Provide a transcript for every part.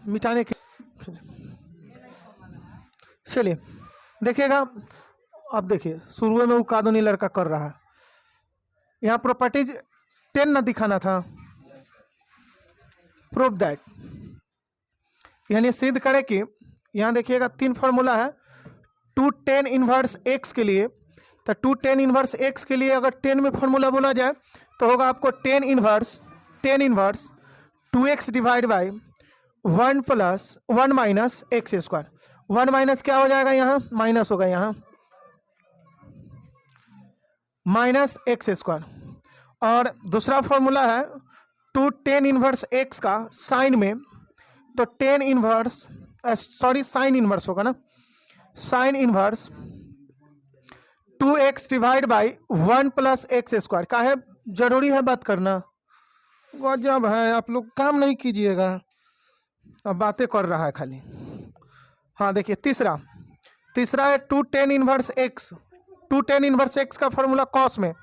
मिटाने के, चलिए देखिएगा। अब देखिए शुरू में वो कादोनी लड़का कर रहा है, यहाँ प्रॉपर्टीज 10 ना दिखाना था। प्रूव दैट, यानी सिद्ध करे कि यहाँ देखिएगा 3 फार्मूला है। 2 tan इनवर्स x के लिए, तो 2 tan इनवर्स x के लिए अगर 10 में फार्मूला बोला जाए तो होगा आपको tan inverse 2x divide by 1 plus 1 minus x square. 1 minus क्या हो जाएगा, यहाँ माइनस होगा, यहाँ माइनस एक्स स्क्वायर। और दूसरा फॉर्मूला है 2 tan इनवर्स x का साइन में, तो tan इनवर्स साइन इनवर्स होगा ना, sign inverse 2x divide by 1 plus x square. का है जरूरी है बात करना, गजब है, आप लोग काम नहीं कीजिएगा, अब बातें कर रहा है खाली। हाँ देखिए तीसरा है 2 tan inverse x। 2 tan inverse x का फॉर्मूला कॉस में,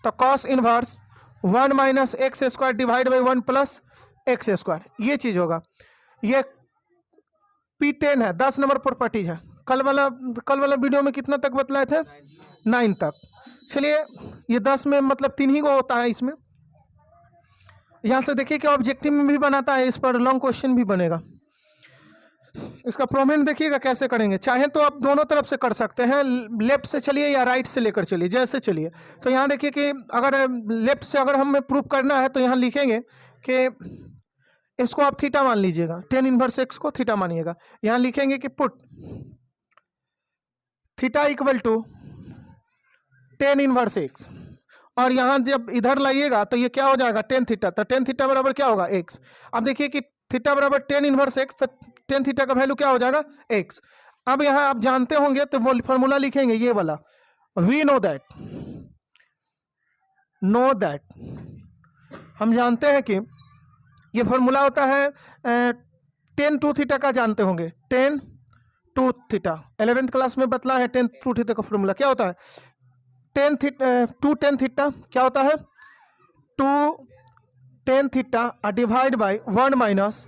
तो cos inverse 1 minus x square divide by 1 plus x square, ये चीज़ होगा। ये P10 है, 10 नंबर प्रॉपर्टीज है। कल वाला वीडियो में कितना तक बतलाए थे, 9 तक। चलिए ये 10 में मतलब 3 ही को होता है इसमें। यहाँ से देखिए कि ऑब्जेक्टिव में भी बनाता है, इस पर लॉन्ग क्वेश्चन भी बनेगा। इसका प्रोमेन देखिएगा कैसे करेंगे, चाहे तो आप दोनों तरफ से कर सकते हैं, लेफ्ट से चलिए या राइट से लेकर चलिए, जैसे चलिए। तो यहाँ देखिए कि अगर लेफ्ट से अगर हमें प्रूव करना है तो यहाँ लिखेंगे कि इसको आप थीटा मान लीजिएगा, tan इनवर्स x को थीटा मानिएगा। यहाँ लिखेंगे कि put theta equal to tan inverse x, और यहाँ जब इधर लाइएगा तो ये क्या हो जाएगा tan थीटा, तो tan थीटा बराबर क्या होगा x। अब देखिए कि थीटा बराबर tan इनवर्स x, तो tan थीटा का वैल्यू क्या हो जाएगा x। अब यहाँ आप जानते होंगे तो वो फॉर्मूला लिखेंगे ये वाला, वी नो दैट, हम जानते हैं कि ये फॉर्मूला होता है tan 2 थीटा का, जानते होंगे tan 2 थीटा, 11th क्लास में बतला है। tan 2 थीटा का फॉर्मूला क्या होता है, 2 tan थीटा क्या होता है, 2 tan theta divide by 1 minus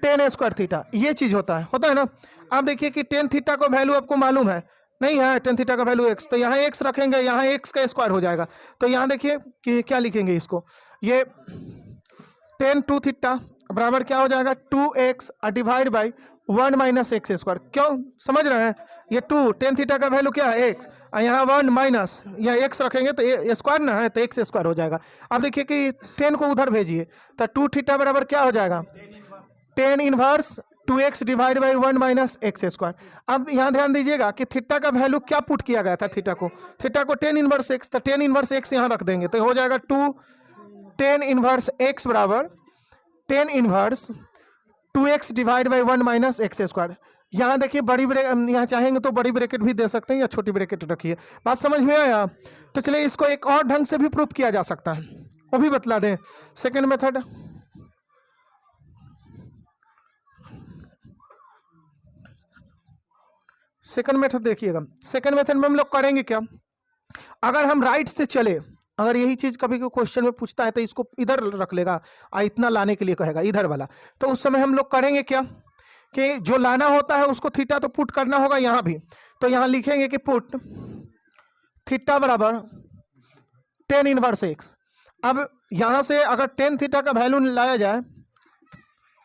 tan square theta, ये चीज़ होता है ना। आप देखिए कि tan थीटा का वैल्यू आपको मालूम है, नहीं है tan थीटा का वैल्यू x, तो यहाँ x रखेंगे, यहाँ x का स्क्वायर हो जाएगा। तो यहाँ देखिए कि क्या लिखेंगे इसको, ये tan 2 थीटा बराबर क्या हो जाएगा 2x divide by 1 minus x square. क्यों समझ रहे हैं, ये 2 tan थीटा का वैल्यू क्या है x, और यहाँ 1 माइनस या x रखेंगे तो स्क्वायर ना है, तो x स्क्वायर हो जाएगा। अब देखिए कि tan को उधर भेजिए, तो 2 थीटा बराबर क्या हो जाएगा tan inverse 2x divide by 1 minus x square. अब यहाँ ध्यान दीजिएगा कि थीटा का वैल्यू क्या पुट किया गया था, थीटा को tan इनवर्स x, तो tan इनवर्स x यहाँ रख देंगे, तो हो जाएगा 2 tan इनवर्स x बराबर tan inverse 2x divide by 1 minus x square. यहाँ देखिए बड़ी यहाँ चाहेंगे तो बड़ी ब्रैकेट भी दे सकते हैं या छोटी ब्रैकेट रखिए। बात समझ में आया, तो चलिए इसको एक और ढंग से भी प्रूव किया जा सकता है, वो भी बतला दें। सेकेंड मेथड, देखिएगा। सेकेंड मेथड में हम लोग करेंगे क्या, अगर हम राइट से चले, अगर यही चीज़ कभी कोई क्वेश्चन में पूछता है तो इसको इधर रख लेगा, इतना लाने के लिए कहेगा इधर वाला, तो उस समय हम लोग करेंगे क्या कि जो लाना होता है उसको थीटा तो पुट करना होगा यहाँ भी, तो यहाँ लिखेंगे कि पुट थीटा बराबर tan इनवर्स x। अब यहाँ से अगर tan थीटा का वैल्यू लाया जाए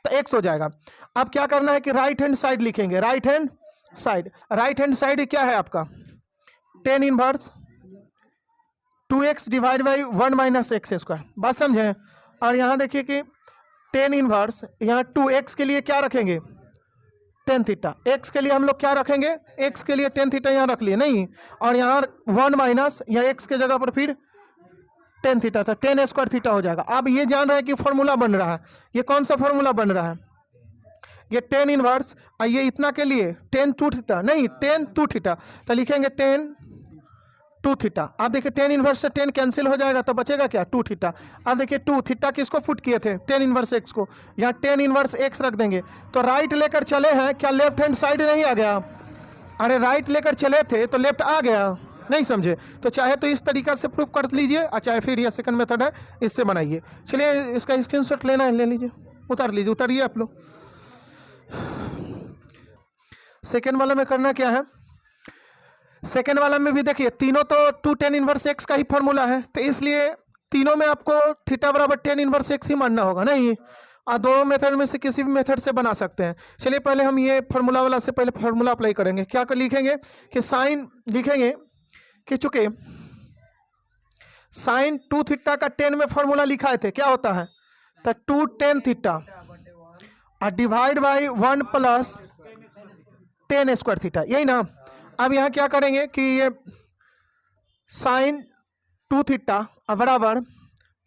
तो x हो जाएगा। अब क्या करना है कि राइट हैंड साइड लिखेंगे, राइट हैंड साइड क्या है आपका tan inverse 2x divide by 1 minus x square, बात समझें। और यहाँ देखिए कि tan इनवर्स यहाँ 2x के लिए क्या रखेंगे tan थीटा, x के लिए हम लोग क्या रखेंगे, x के लिए tan थीटा यहाँ रख लिए नहीं, और यहाँ 1 माइनस या x के जगह पर फिर tan थीटा था, tan स्क्वायर थीटा हो जाएगा। अब ये जान रहे हैं कि फॉर्मूला बन रहा है, ये कौन सा फॉर्मूला बन रहा है, ये tan इनवर्स, ये इतना के लिए tan 2 थीटा नहीं tan 2 थीटा, तो लिखेंगे tan 2 थीटा। आप देखिए tan इनवर्स से tan कैंसिल हो जाएगा, तो बचेगा क्या 2 थीटा। अब देखिए 2 थीटा किसको फुट किए थे, tan इनवर्स x को, यहाँ tan इनवर्स x रख देंगे। तो राइट लेकर चले हैं, क्या लेफ्ट हैंड साइड नहीं आ गया, अरे राइट लेकर चले थे तो लेफ्ट आ गया, नहीं समझे। तो चाहे तो इस तरीका से प्रूफ कर लीजिए, और चाहे फिर यह सेकंड मेथड है इससे बनाइए। चलिए इसका स्क्रीनशॉट लेना है ले लीजिए, उतार लीजिए, उतारिए आप लोग। सेकेंड वाला में करना क्या है, सेकेंड वाला में भी देखिए तीनों तो 2 tan इनवर्स एक्स का ही फॉर्मूला है, तो इसलिए तीनों में आपको थीटा बराबर tan इनवर्स एक्स ही मानना होगा नहीं। और दोनों मेथड में से किसी भी मेथड से बना सकते हैं। चलिए पहले हम ये फॉर्मूला वाला से पहले फॉर्मूला अप्लाई करेंगे। क्या कर लिखेंगे कि साइन लिखेंगे कि चूंकि साइन 2 थीटा का 10 में फॉर्मूला लिखा थे, क्या होता है तो 2 tan थीटा और divide by 1 plus tan square theta, यही ना। अब यहाँ क्या करेंगे कि ये साइन 2 थीटा बराबर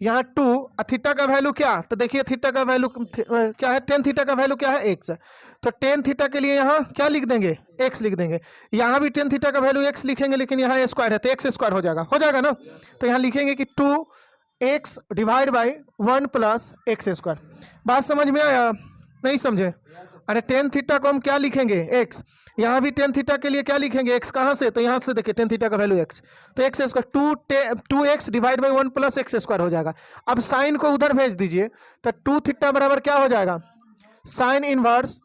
यहाँ 2 और थीटा का वैल्यू क्या, तो देखिए थीटा का वैल्यू क्या है, tan थीटा का वैल्यू क्या है x है, तो tan थीटा के लिए यहाँ क्या लिख देंगे x लिख देंगे। यहाँ भी tan थीटा का वैल्यू x लिखेंगे, लेकिन यहाँ स्क्वायर है तो x स्क्वायर हो जाएगा ना। तो यहाँ लिखेंगे कि 2x divide by 1 plus x square. बात समझ में आया, नहीं समझे? अरे tan थीटा को हम क्या लिखेंगे x, यहाँ भी tan थीटा के लिए क्या लिखेंगे x, कहाँ से, तो यहाँ से देखिए tan थीटा का वैल्यू x, तो x square 2x divide by 1 plus x square हो जाएगा। अब साइन को उधर भेज दीजिए, तो 2 थीटा बराबर क्या हो जाएगा, sign inverse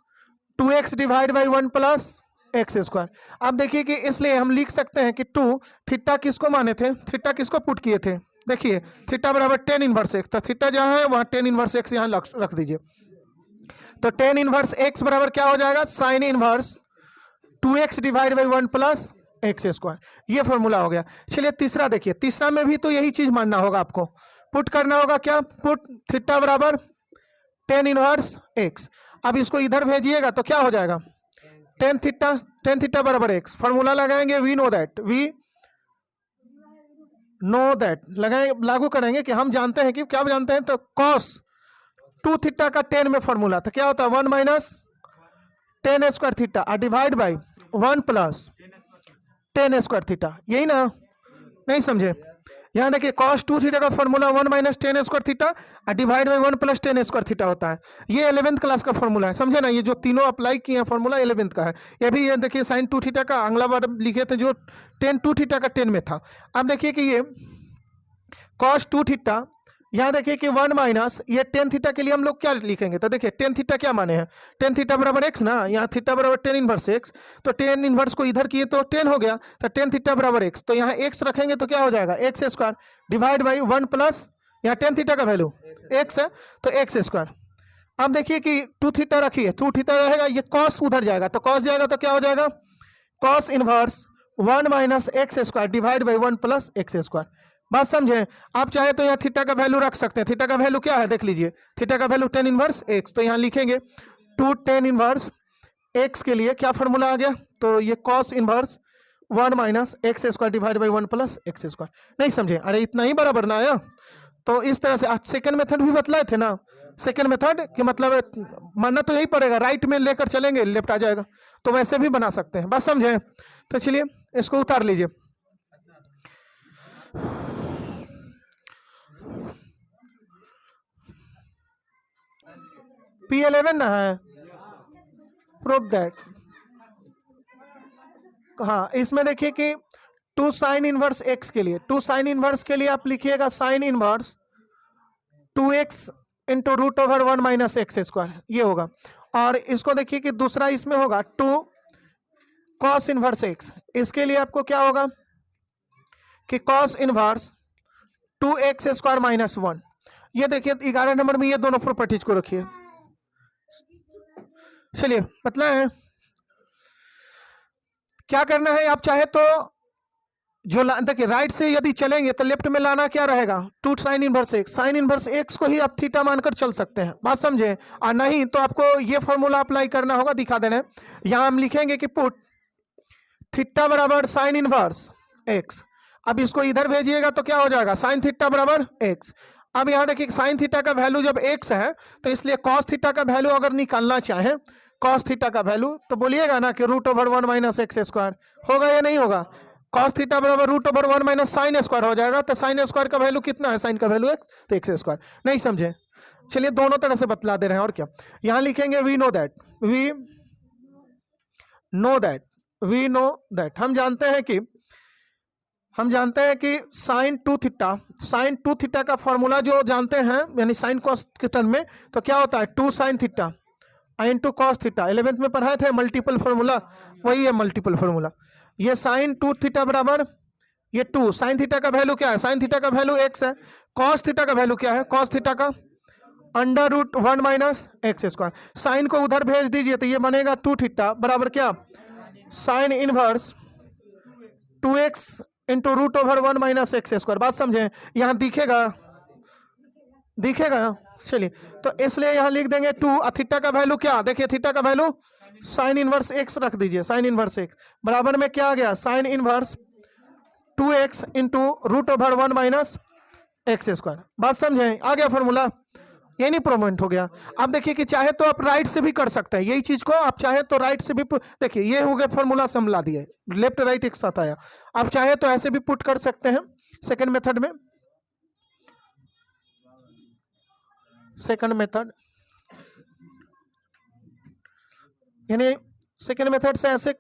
2x divide by 1 plus x square. अब देखिए कि इसलिए हम लिख सकते हैं कि 2 थीटा किसको माने थे, थीटा किसको पुट किए थे, देखिए थीटा बराबर tan इनवर्स x, तो थीटा जहाँ है वहाँ tan इनवर्स x यहाँ रख दीजिए। तो tan इनवर्स x बराबर क्या हो जाएगा, sign inverse 2x divide by 1 plus x square, ये फॉर्मूला हो गया। चलिए तीसरा देखिए, तीसरा में भी तो यही चीज मानना होगा, आपको पुट करना होगा क्या, पुट थीटा बराबर tan इनवर्स x। अब इसको इधर भेजिएगा तो क्या हो जाएगा, tan थीटा बराबर x, फॉर्मूला लगाएंगे वी नो दैट लगाएंगे, लागू करेंगे कि हम जानते हैं कि क्या जानते हैं, तो cos 2 थीटा का 10 में फॉर्मूला, तो क्या होता है 1 माइनस tan स्क्वायर थीटा और divide by 1 plus tan square theta, यही ना, नहीं समझे? यहाँ देखिए cos 2 थीटा का formula 1 minus tan square theta और divide by 1 plus tan square theta होता है। ये 11th क्लास का फॉर्मूला है, समझे ना? ये जो तीनों अप्लाई किए हैं फॉर्मूला 11th का है। ये भी ये देखिए साइन 2 थीटा का अगला बार लिखे थे जो tan 2 थीटा का 10 में था। अब देखिए कि ये cos 2 थीटा, यहाँ देखिए कि 1 माइनस ये tan थीटा के लिए हम लोग क्या लिखेंगे, तो देखिए tan थीटा क्या माने हैं, tan थीटा बराबर x ना, यहाँ थीटा बराबर tan इनवर्स x, तो tan इनवर्स को इधर किए तो tan हो गया, तो tan थीटा बराबर x, तो यहाँ x रखेंगे तो क्या हो जाएगा x square divide by 1 plus यहाँ tan थीटा का वैल्यू x है तो x स्क्वायर। अब देखिए कि 2 थीटा रखिए, 2 थीटा रहेगा, ये cos उधर जाएगा तो cos जाएगा तो क्या हो जाएगा, cos inverse 1 minus x square divide by 1 plus x square. बात समझे? आप चाहे तो यहाँ थीटा का वैल्यू रख सकते हैं। थीटा का वैल्यू क्या है देख लीजिए, थीटा का वैल्यू tan इनवर्स x, तो यहाँ लिखेंगे 2 tan इनवर्स x के लिए क्या फॉर्मूला आ गया, तो ये cos inverse 1 minus x square divide by 1 plus x square. नहीं समझे? अरे इतना ही बराबर ना आया। तो इस तरह से आज सेकेंड मेथड भी बतलाए थे ना, सेकेंड मेथड के मतलब मानना तो यही पड़ेगा, राइट में लेकर चलेंगे लेफ्ट आ जाएगा, तो वैसे भी बना सकते हैं। बात समझे? तो चलिए इसको उतार लीजिए। P11 ना है, प्रूव दैट। हाँ, इसमें देखिए कि 2 साइन इनवर्स x के लिए, 2 साइन इनवर्स के लिए आप लिखिएगा sine inverse 2x into root over 1 minus x square, ये होगा। और इसको देखिए कि दूसरा इसमें होगा 2 कॉस इनवर्स x, इसके लिए आपको क्या होगा कि cos inverse 2x square minus 1। ये देखिए 11 नंबर में ये दोनों प्रॉपर्टीज को रखिए। चलिए बतलाएं क्या करना है। आप चाहे तो जो देखिए राइट से यदि चलेंगे तो लेफ्ट में लाना क्या रहेगा, 2 sine inverse x, sine inverse x को ही आप थीटा मानकर चल सकते हैं। बात समझे? और नहीं तो आपको ये फॉर्मूला अप्लाई करना होगा, दिखा देना है। यहाँ हम लिखेंगे कि पुट थीटा बराबर साइन इनवर्स x। अब इसको इधर भेजिएगा तो क्या हो जाएगा, साइन थीटा बराबर x। अब यहाँ देखिए साइन थीटा का वैल्यू जब x है तो इसलिए कॉस थीटा का वैल्यू अगर निकालना चाहे, कॉस थीटा का वैल्यू, तो बोलिएगा ना कि root over 1 minus x square होगा या नहीं होगा। कॉस थीटा बराबर root over 1 minus sine square हो जाएगा, तो साइन स्क्वायर का वैल्यू कितना है, साइन का वैल्यू x, तो एक्स स्क्वायर। नहीं समझे? चलिए दोनों तरह से बतला दे रहे हैं और क्या। यहाँ लिखेंगे वी नो दैट, हम जानते हैं कि साइन 2 थीटा का फॉर्मूला जो जानते हैं, यानी साइन कॉस के टर्म में, तो क्या होता है 2 sine theta into cos theta, 11th में पढ़ाए थे मल्टीपल फॉर्मूला, वही है मल्टीपल फॉर्मूला। ये साइन 2 थीटा बराबर ये 2, साइन थीटा का वैल्यू क्या है, साइन थीटा का वैल्यू x है, कॉस थीटा का वैल्यू क्या है, कॉस थीटा का under root 1 minus x square. Sine को उधर भेज दीजिए तो ये बनेगा 2 थीटा बराबर क्या, sine inverse 2x into root over 1 minus x square. बात समझे, यहाँ दिखेगा दिखेगा चलिए, तो इसलिए यहाँ लिख देंगे 2, थीटा का वैल्यू क्या, देखिए थीटा का वैल्यू साइन इनवर्स x रख दीजिए, साइन इनवर्स x बराबर में क्या आ गया, sine inverse 2x into root over 1 minus x square. बात समझे, आ गया फॉर्मूला, ये नहीं प्रोमेंट हो गया। अब देखिए कि चाहे तो आप राइट से भी कर सकते हैं, यही चीज को आप चाहे तो राइट से भी देखिए, ये हो गया फॉर्मूला से हम ला दिए, लेफ्ट राइट एक साथ आया। आप चाहे तो ऐसे भी पुट कर सकते हैं सेकंड मेथड में, सेकंड मेथड यानी सेकंड मेथड से ऐसे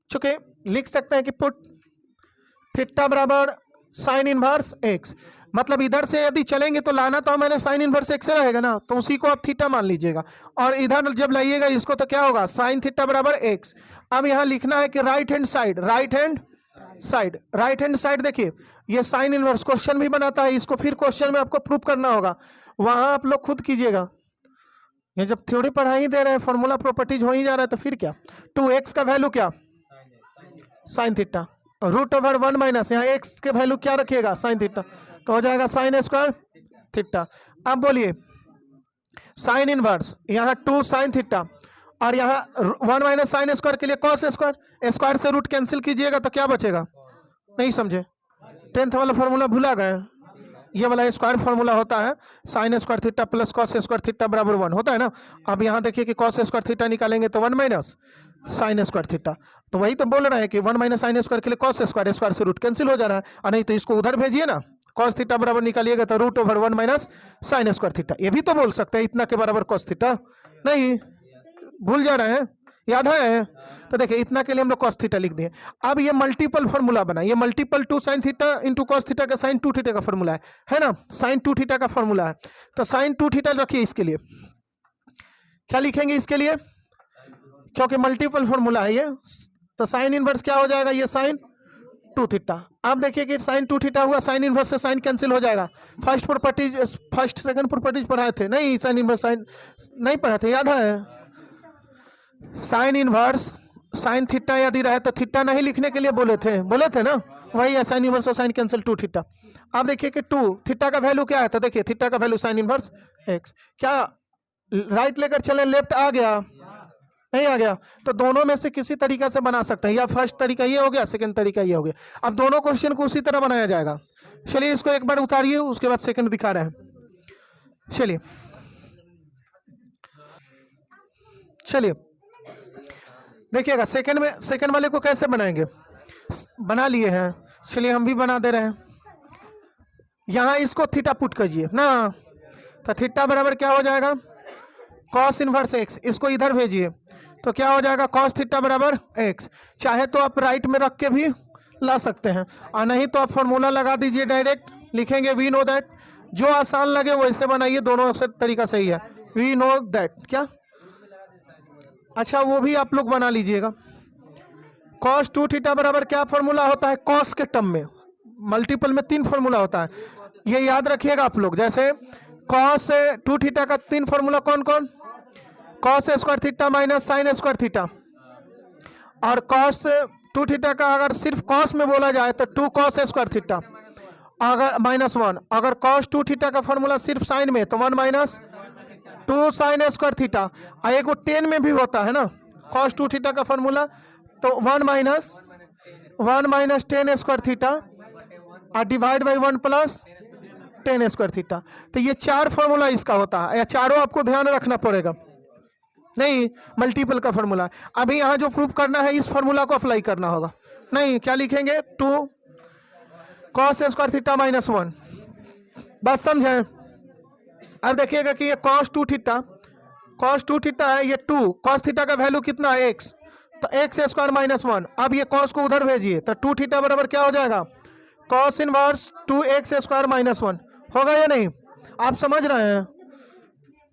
चुके लिख सकते हैं कि पुट थीटा बराबर साइन इनवर्स एक्स, मतलब इधर से यदि चलेंगे तो लाना तो मैंने साइन इनवर्स एक्स से रहेगा ना, तो उसी को आप थीटा मान लीजिएगा, और इधर जब लाइएगा इसको तो क्या होगा, साइन थीटा बराबर एक्स। अब यहाँ लिखना है कि right hand side, right hand side, right hand side देखिए ये साइन इनवर्स क्वेश्चन भी बनाता है, इसको फिर क्वेश्चन में आपको प्रूव करना होगा, वहां आप लोग खुद कीजिएगा। ये जब थ्योरी पढ़ा ही दे रहे हैं, फॉर्मूला प्रॉपर्टीज हो ही जा रहा है, तो फिर क्या, 2x का वैल्यू क्या, sine theta, root over 1 minus यहाँ x के वैल्यू क्या रखिएगा, साइन थीटा, तो हो जाएगा साइन स्क्वायर थीटा। अब बोलिए साइन इनवर्स यहाँ 2 साइन थीटा, और यहाँ 1 माइनस साइन स्क्वायर के लिए कॉस स्क्वायर, स्क्वायर से रूट कैंसिल कीजिएगा तो क्या बचेगा, नहीं समझे, 10th वाला फॉर्मूला भूला गए, ये वाला स्क्वायर फॉर्मूला होता है, sign square theta plus cos square theta बराबर 1 होता है ना। अब यहाँ देखिए कि कॉस स्क्वायर थीटा निकालेंगे तो 1 माइनस साइन स्क्वायर थीटा, तो वही तो बोल रहे हैं कि 1 माइनस साइन स्क्वायर के लिए कॉस स्क्वायर, स्क्वायर से रूट कैंसिल हो जा रहा है, और नहीं तो इसको उधर भेजिए ना, कॉस थीटा बराबर निकालिएगा तो root over 1 minus sine square theta. ये भी तो बोल सकते हैं इतना के बराबर कॉस थीटा, नहीं भूल जा रहे हैं, याद है, तो देखिए इतना के लिए हम लोग कॉस थीटा लिख दिए। अब ये मल्टीपल फॉर्मूला बना, ये multiple 2 sine theta into cos theta का साइन 2 थीटा का फॉर्मूला है ना, साइन 2 थीटा का फॉर्मूला है, तो साइन 2 थीटा रखिए, इसके लिए क्या लिखेंगे, इसके लिए क्योंकि मल्टीपल फॉर्मूला है ये, तो साइन इनवर्स क्या हो जाएगा, ये साइन 2 थीटा। आप देखिए कि साइन 2 थीटा हुआ, साइन इनवर्स से साइन कैंसिल हो जाएगा, first properties first second properties पढ़ाए थे, नहीं साइन इनवर्स साइन नहीं पढ़ाए थे, याद है, साइन इनवर्स साइन थीटा यदि रहे तो थीटा नहीं लिखने के लिए बोले थे ना, वही है साइन इनवर्स और साइन कैंसिल 2 थीटा। आप देखिए कि 2 थीटा का वैल्यू क्या है, तो देखिए थीटा का वैल्यू साइन इनवर्स एक्स, क्या राइट लेकर चले लेफ्ट आ गया, नहीं आ गया, तो दोनों में से किसी तरीका से बना सकते हैं, या फर्स्ट तरीका ये हो गया, सेकंड तरीका ये हो गया। अब दोनों क्वेश्चन को उसी तरह बनाया जाएगा, चलिए इसको एक बार उतारिए, उसके बाद सेकंड दिखा रहे हैं, चलिए देखिएगा सेकंड वाले को कैसे बनाएंगे, बना लिए हैं, चलिए हम भी बना दे रहे हैं। यहाँ इसको थीटा पुट कीजिए ना, तो थीटा बराबर क्या हो जाएगा, कॉस इनवर्स एक्स, इसको इधर भेजिए तो क्या हो जाएगा, कॉस थीटा बराबर एक्स। चाहे तो आप राइट में रख के भी ला सकते हैं, और नहीं तो आप फॉर्मूला लगा दीजिए, डायरेक्ट लिखेंगे वी नो दैट, जो आसान लगे वैसे बनाइए, दोनों तरीका सही है, वी नो दैट क्या, अच्छा वो भी आप लोग बना लीजिएगा। कॉस 2 थीटा बराबर क्या फॉर्मूला होता है, कॉस के टर्म में, मल्टीपल में 3 फॉर्मूला होता है, ये याद रखिएगा आप लोग, जैसे कॉस 2 थीटा का 3 फॉर्मूला कौन कौन, cos square theta minus sine square theta, और कॉस 2 थीटा का अगर सिर्फ कॉस में बोला जाए तो 2 कॉस स्क्वायर थीटा, अगर -1, अगर कॉस 2 थीटा का फॉर्मूला सिर्फ साइन में तो 1 माइनस 2 साइन स्क्वायर थीटा, और एक वो 10 में भी होता है ना, कॉस 2 थीटा का फॉर्मूला तो 1 माइनस 10 स्क्वायर थीटा, और divide by 1 plus 10 square theta. तो ये 4 फॉर्मूला इसका होता है, या चारों आपको ध्यान रखना पड़ेगा, नहीं मल्टीपल का फॉर्मूला। अभी यहाँ जो प्रूफ करना है इस फॉर्मूला को अप्लाई करना होगा, नहीं क्या लिखेंगे, 2 कॉस स्क्वायर थीटा माइनस 1, बस समझें। अब देखिएगा कि ये कॉस 2 थीटा है, ये 2 कॉस थीटा का वैल्यू कितना है एक्स, तो एक्स स्क्वायर माइनस 1। अब ये कॉस को उधर भेजिए तो 2 थीटा बराबर क्या हो जाएगा, cos inverse 2x square minus 1 होगा या नहीं, आप समझ रहे हैं,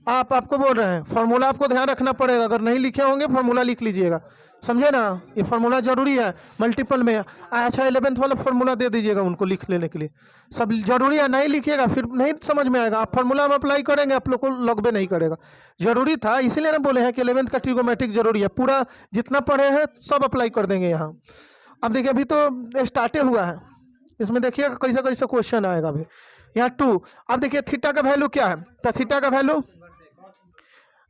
आपको बोल रहे हैं फॉर्मूला आपको ध्यान रखना पड़ेगा, अगर नहीं लिखे होंगे फॉर्मूला लिख लीजिएगा, समझे ना, ये फार्मूला जरूरी है मल्टीपल में। अच्छा 11th वाला फार्मूला दे दीजिएगा उनको लिख लेने के लिए, सब जरूरी है, नहीं लिखिएगा फिर नहीं समझ में आएगा। आप फार्मूला में अप्लाई करेंगे आप लोग को लगबे नहीं करेगा, जरूरी था इसीलिए ना बोले हैं कि 11th का ट्रिगोमेट्रिक जरूरी है, पूरा जितना पढ़े हैं सब अप्लाई कर देंगे यहाँ। अब देखिए अभी तो स्टार्टे हुआ है, इसमें देखिएगा कैसा कैसा क्वेश्चन आएगा अभी। यहाँ 2, अब देखिए थीटा का वैल्यू क्या है, तो थीटा का वैल्यू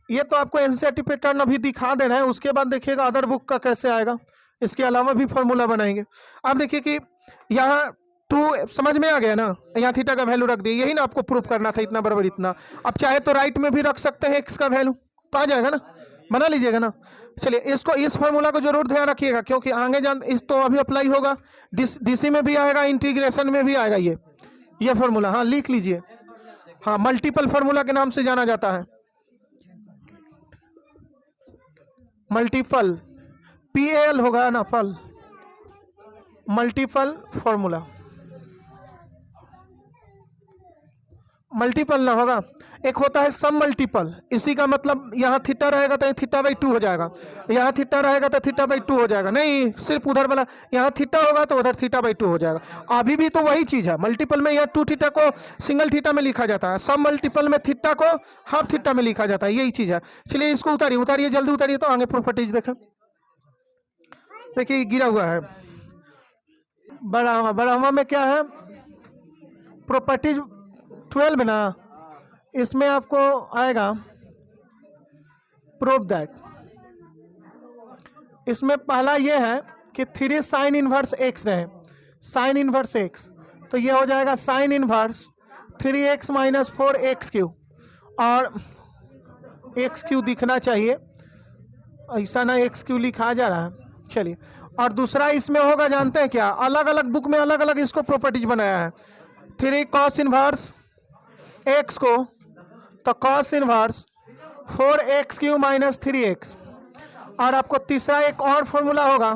ये तो आपको एनसीईआरटी पैटर्न अभी दिखा दे रहे हैं, उसके बाद देखिएगा अदर बुक का कैसे आएगा, इसके अलावा भी फॉर्मूला बनाएंगे। अब देखिए कि यहाँ 2 समझ में आ गया ना, यहाँ थीटा का वैल्यू रख दिए, यही ना आपको प्रूफ करना था, इतना बराबर इतना। अब चाहे तो राइट में भी रख सकते हैं एक्स का वैल्यू, तो आ जाएगा ना, बना लीजिएगा ना। चलिए इसको इस फॉर्मूला को जरूर ध्यान रखिएगा, क्योंकि आगे जान इस तो अभी अप्लाई होगा, डीसी में भी आएगा, इंटीग्रेशन में भी आएगा ये फॉर्मूला, हाँ लिख लीजिए। हाँ मल्टीपल फार्मूला के नाम से जाना जाता है, मल्टीपल PAL होगा ना, फल मल्टीपल फॉर्मूला, मल्टीपल ना होगा। एक होता है सम मल्टीपल, इसी का मतलब यहाँ थीटा रहेगा तो थीटा बाई 2 हो जाएगा, यहाँ थीटा रहेगा तो थीटा बाई 2 हो जाएगा, नहीं सिर्फ उधर वाला यहाँ थीटा होगा तो उधर थीटा बाई 2 हो जाएगा। अभी भी तो वही चीज़ है, मल्टीपल में यहाँ 2 थीटा को सिंगल थीटा में लिखा जाता है, सम मल्टीपल में थीटा को हाफ थीटा में लिखा जाता है, यही चीज़ है। चलिए इसको उतारिए जल्दी उतारिए, तो आगे प्रॉपर्टीज देखें। देखिए गिरा हुआ है बड़ा में क्या है, प्रॉपर्टीज 12 ना, इसमें आपको आएगा प्रूव दैट। इसमें पहला ये है कि 3 साइन इनवर्स एक्स रहे, साइन इनवर्स एक्स, तो ये हो जाएगा साइन इनवर्स 3x - 4x3, और x3 दिखना चाहिए, ऐसा ना x3 लिखा जा रहा है। चलिए और दूसरा इसमें होगा, जानते हैं क्या, अलग अलग बुक में अलग अलग इसको प्रॉपर्टीज बनाया है। 3 cos इनवर्स x को तो cos इनवर्स 4x3 - 3x, और आपको तीसरा एक और फॉर्मूला होगा,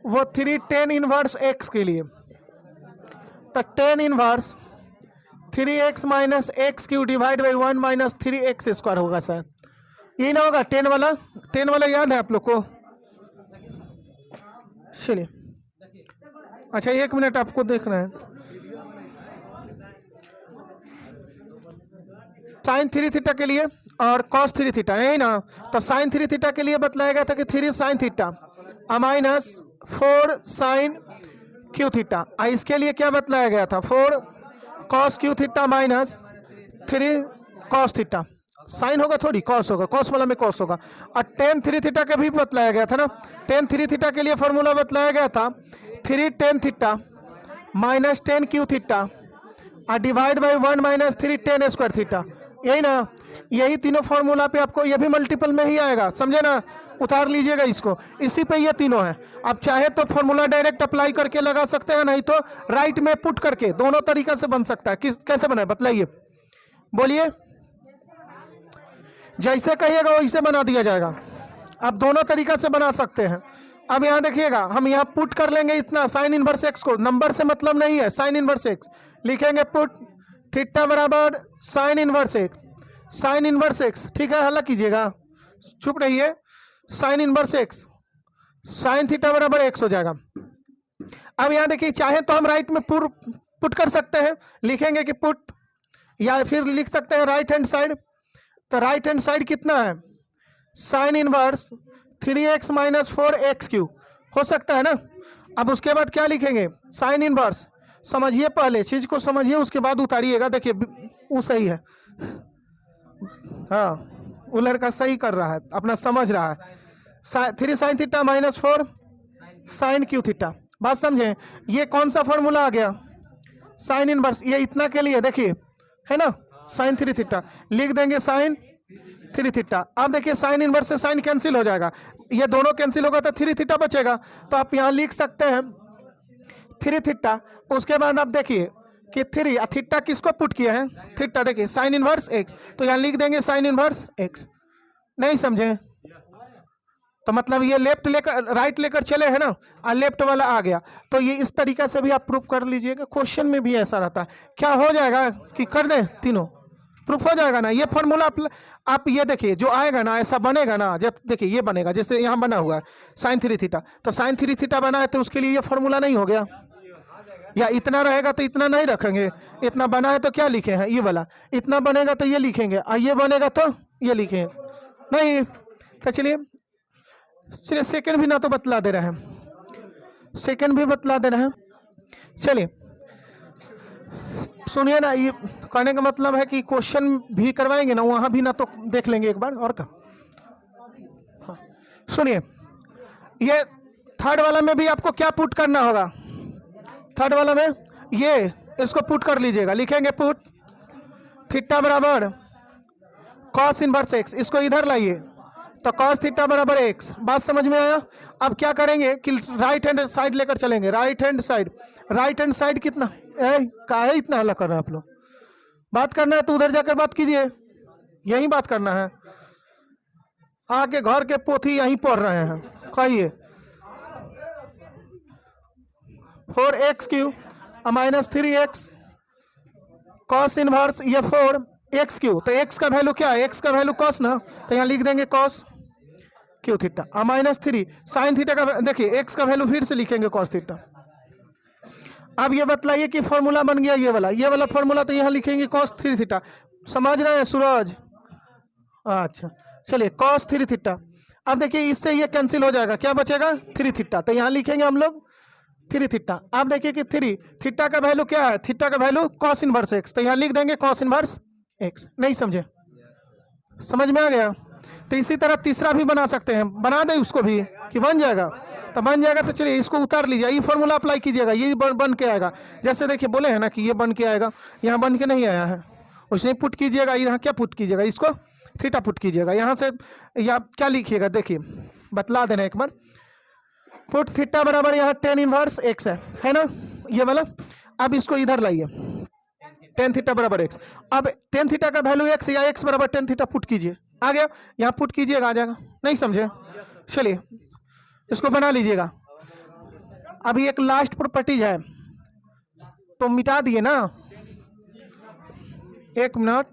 वो 3 tan इनवर्स x के लिए, तो tan inverse 3x - x3 divide by 1 - 3x² होगा सर, यही ना होगा tan वाला याद है आप लोग को। चलिए अच्छा 1 मिनट आपको देखना है, साइन 3 थीटा के लिए और कॉस 3 थीटा, यही ना, तो साइन 3 थीटा के लिए बतलाया गया था कि 3 sine theta minus 4 sine cube theta, इसके लिए क्या बतलाया गया था, 4 cos cube theta minus 3 cos theta, sine होगा थोड़ी कॉस होगा, कॉस वाला में कॉस होगा। और टेन 3 थीटा का भी बतलाया गया था ना, टेन 3 थीटा के लिए फॉर्मूला बतलाया गया था 3 tan theta minus 10 cube theta और divide by 1 - 3 tan square theta, यही ना, यही तीनों फॉर्मूला पे आपको, ये भी मल्टीपल में ही आएगा, समझे ना, उतार लीजिएगा इसको, इसी पे ये तीनों है। आप चाहे तो फॉर्मूला डायरेक्ट अप्लाई करके लगा सकते हैं, नहीं तो राइट में पुट करके, दोनों तरीका से बन सकता है। कैसे बनाए बताइए, बोलिए, जैसे कहिएगा वैसे बना दिया जाएगा, आप दोनों तरीका से बना सकते हैं। अब यहाँ देखिएगा, हम यहाँ पुट कर लेंगे इतना साइन इनवर्स एक्स को, नंबर से मतलब नहीं है, साइन इनवर्स एक्स लिखेंगे, पुट थीटा बराबर sine inverse x, sine inverse x, ठीक है, हल्ला कीजिएगा, चुप रहिए, sine inverse x sine theta बराबर एक्स हो जाएगा। अब यहाँ देखिए, चाहे तो हम राइट में पुट कर सकते हैं, लिखेंगे कि पुट, या फिर लिख सकते हैं राइट हैंड साइड, तो राइट हैंड साइड कितना है, साइन इनवर्स 3x - 4x3 हो सकता है ना। अब उसके बाद क्या लिखेंगे, साइन इनवर्स, समझिए पहले चीज को समझिए, उसके बाद उतारिएगा। देखिए वो सही है, हाँ वो लड़का सही कर रहा है, अपना समझ रहा है। 3 sine theta minus 4 sine cube theta, बात समझे, ये कौन सा फॉर्मूला आ गया, साइन इनवर्स, ये इतना के लिए देखिए है ना, साइन 3 थीटा लिख देंगे, साइन 3 थीटा। अब देखिए साइन इनवर्स से साइन कैंसिल हो जाएगा, ये दोनों कैंसिल होगा तो 3 थीटा बचेगा, तो आप यहाँ लिख सकते हैं 3 थीटा। उसके बाद आप देखिए कि 3 थीटा किसको पुट किया है, थीटा, देखिए साइन इनवर्स एक्स, तो यहाँ लिख देंगे साइन इनवर्स एक्स। नहीं समझे, तो मतलब ये लेफ्ट लेकर राइट लेकर चले हैं ना, और लेफ्ट वाला आ गया, तो ये इस तरीका से भी आप प्रूफ कर लीजिएगा। क्वेश्चन में भी ऐसा रहता है, क्या हो जाएगा कि कर दें तीनों, प्रूफ हो जाएगा ना। ये फॉर्मूला आप ये देखिए जो आएगा ना ऐसा बनेगा ना, जब देखिए ये बनेगा जैसे यहाँ बना हुआ है साइन 3 थीटा, तो साइन 3 थीटा बना है तो उसके लिए ये फॉर्मूला नहीं हो गया। या इतना रहेगा तो इतना नहीं रखेंगे, इतना बना है तो क्या लिखे हैं ये वाला, इतना बनेगा तो ये लिखेंगे, और ये बनेगा तो ये लिखेंगे नहीं। तो चलिए सेकंड भी ना तो बतला दे रहे हैं, सेकंड भी बतला दे रहे हैं। चलिए सुनिए ना, ये कहने का मतलब है कि क्वेश्चन भी करवाएंगे ना, वहाँ भी ना तो देख लेंगे एक बार और का। हाँ सुनिए, ये थर्ड वाला में भी आपको क्या पुट करना होगा, थर्ड वाला में ये इसको पुट कर लीजिएगा, लिखेंगे पुट थीटा बराबर कॉस इनवर्स एक्स, इसको इधर लाइए तो कॉस थीटा बराबर एक्स। बात समझ में आया। अब क्या करेंगे कि राइट हैंड साइड लेकर चलेंगे, राइट हैंड साइड कितना काहे इतना हल्ला कर रहे हैं आप लोग, बात करना है तो उधर जाकर बात कीजिए, यही बात करना है। आके घर के पोथी यहीं पढ़ रहे हैं, कहिए 4x³ minus 3x cos inverse ये 4x³ तो x का वैल्यू क्या है, x का वैल्यू कॉस ना, तो यहाँ लिख देंगे cos cube theta minus 3 sine theta का, देखिए x का वैल्यू फिर से लिखेंगे कॉस थीटा। अब ये बतलाइए कि फॉर्मूला बन गया ये वाला फॉर्मूला, तो यहाँ लिखेंगे कॉस 3 थीटा। समझ रहे हैं सूरज? अच्छा चलिए कॉस 3 थीटा। अब देखिए इससे ये कैंसिल हो जाएगा, क्या बचेगा 3 थीटा, तो यहाँ लिखेंगे हम लोग 3 थीटा। आप देखिए कि 3 थीटा का वैल्यू क्या है, थीटा का वैल्यू कॉस इनवर्स एक्स, तो यहाँ लिख देंगे कॉस इनवर्स एक्स। नहीं समझे? समझ में आ गया? तो इसी तरह तीसरा भी बना सकते हैं, बना दें उसको भी कि बन जाएगा, तो बन जाएगा। तो चलिए इसको उतार लीजिए, ये फॉर्मूला अप्लाई कीजिएगा, ये बन के आएगा। जैसे देखिए बोले हैं ना कि ये बन के आएगा, यहाँ बन के नहीं आया है, उसने पुट कीजिएगा, यहाँ क्या पुट कीजिएगा, इसको थीटा पुट कीजिएगा। यहाँ से या क्या लिखिएगा, देखिए बतला देना एक बार, पुट थीटा बराबर यहाँ tan इनवर्स एक्स है ना ये वाला। अब इसको इधर लाइए tan थीटा बराबर एक्स। अब tan थीटा का वैल्यू एक्स या एक्स बराबर tan थीटा पुट कीजिए, आ गया, यहाँ पुट कीजिएगा आ जाएगा। नहीं समझे? चलिए इसको बना लीजिएगा। अभी एक लास्ट प्रॉपर्टीज है तो मिटा दिए ना, एक मिनट।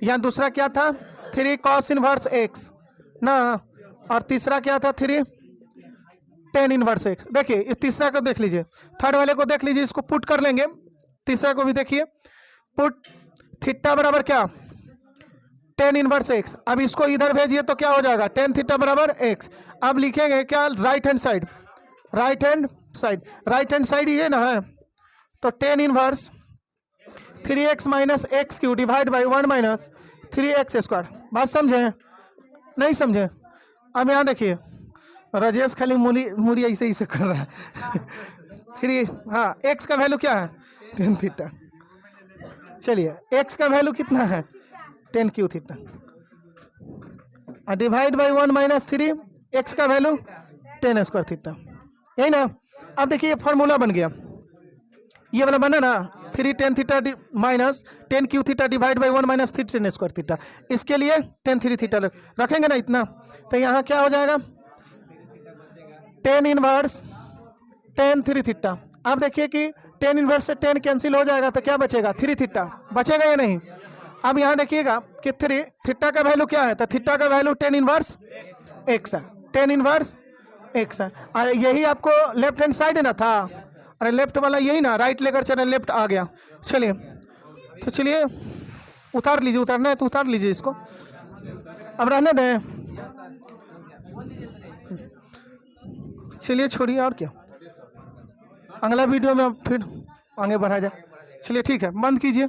यहाँ दूसरा क्या था 3 cos इनवर्स एक्स ना, और तीसरा क्या था 3 tan इनवर्स एक्स। देखिए इस तीसरा को देख लीजिए, थर्ड वाले को देख लीजिए, इसको पुट कर लेंगे। तीसरा को भी देखिए, पुट थीटा बराबर क्या tan इनवर्स एक्स। अब इसको इधर भेजिए तो क्या हो जाएगा tan थीटा बराबर एक्स। अब लिखेंगे क्या राइट हैंड साइड ये ना है, तो tan inverse 3x minus x³ divide by 1 minus 3x²। बात समझे? नहीं समझे? अब यहाँ देखिए राजेश खाली मूली ऐसे कर रहा है 3 हाँ x का वैल्यू क्या है tan थीटा। चलिए x का वैल्यू कितना है tan Q theta, divide by 1 minus 3 x का वैल्यू tan² थीटा, यही ना। अब देखिए फॉर्मूला बन गया, ये वाला बना ना 3 tan theta minus tan Q theta divide by 1 minus 3 tan² theta. इसके लिए tan 3 थीटा रखेंगे ना इतना, तो यहाँ क्या हो जाएगा tan इनवर्स tan 3 थीटा। अब देखिए कि tan इनवर्स से tan कैंसिल हो जाएगा तो क्या बचेगा 3 थीटा बचेगा या नहीं। अब यहाँ देखिएगा कि 3 थीटा का वैल्यू क्या है, तो थीटा का वैल्यू tan इनवर्स एक्स है, tan इनवर्स एक्स है। और यही आपको लेफ्ट हैंड साइड है ना था, अरे लेफ्ट वाला यही ना, राइट लेकर चले लेफ्ट आ गया। चलिए तो चलिए उतार लीजिए, उतारना है तो उतार लीजिए इसको, अब रहने दें। चलिए छोड़िए और क्या, अगला वीडियो में फिर आगे बढ़ा जाए। चलिए ठीक है, बंद कीजिए।